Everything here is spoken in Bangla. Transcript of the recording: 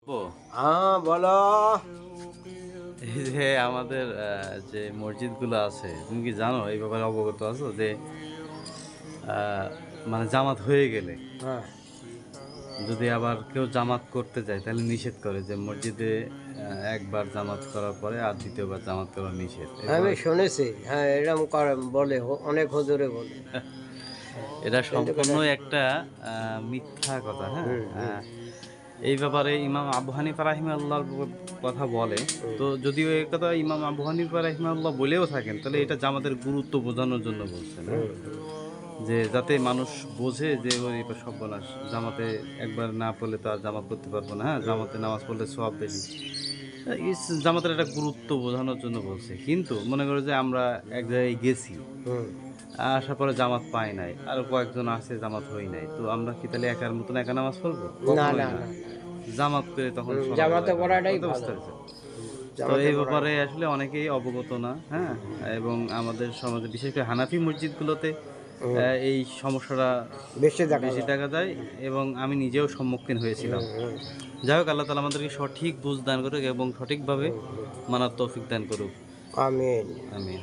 হ্যাঁ বলো। এই যে আমাদের যে মসজিদগুলো আছে, তুমি কি জানো এই ব্যাপারে অবগত আছো যে মানে জামাত হয়ে গেলে হ্যাঁ যদি আবার কেউ জামাত করতে যায় তাহলে নিষেধ করে যে মসজিদে একবার জামাত করার পরে আর দ্বিতীয়বার জামাত করা নিষেধ। আমি এরপরে শুনেছি, হ্যাঁ এরকম করে বলে, অনেক হুজুরে বলে। এটা কিন্তু সম্পূর্ণ একটা মিথ্যা কথা। হ্যাঁ, হুম হুম এই ব্যাপারে ইমাম আবু হানিফা রাহিমাহুল্লাহর কথা বলে। হুম তো যদিও এই কথা ইমাম আবু হানিফা রাহিমাহুল্লাহ বলেও থাকেন, তাহলে হুম এটা জামাতের গুরুত্ব বোঝানোর জন্য বলছেন। হ্যাঁ, হুম হুম। যে যাতে মানুষ বোঝে যে ওই এবার সর্বনাশ, জামাতে একবার না পড়লে তো আর জামাত করতে পারবো না। হ্যাঁ, জামাতে নামাজ পড়লে সওয়াব বেশি। জামাতের একটা গুরুত্ব বোঝানোর জন্য বলছে। কিন্তু মনে করো যে আমরা এক জায়গায় গেছি, হুম। আসার পরে জামাত পাই নাই, আরো কয়েকজন আছে জামাত হই নাই, তো আমরা কি তাহলে একার মতন একা নামাজ পড়বো? না কখনোই না না। না না। জামাত করে তখন সলাৎ জামাতে আদায় করবো। পড়াটাই কথা ভালো। বুঝতে পেরেছো? তো জামাতে এই পড়াই। ব্যাপারে আসলে অনেকেই অবগত না। হ্যাঁ, এবং আমাদের সমাজে বিশেষ করে হানাফি মসজিদগুলোতে হুম। এই সমস্যাটা বেশি দেখা বেশি যায়। দেখা যায় এবং আমি নিজেও সম্মুখীন হয়েছিলাম। হুম হুম যাই হোক, আল্লাহ তাআলা আমাদেরকে সঠিক বুঝ দান করুক এবং সঠিকভাবে হুম হুম। মানার তৌফিক দান করুক। আমিন। আমিন।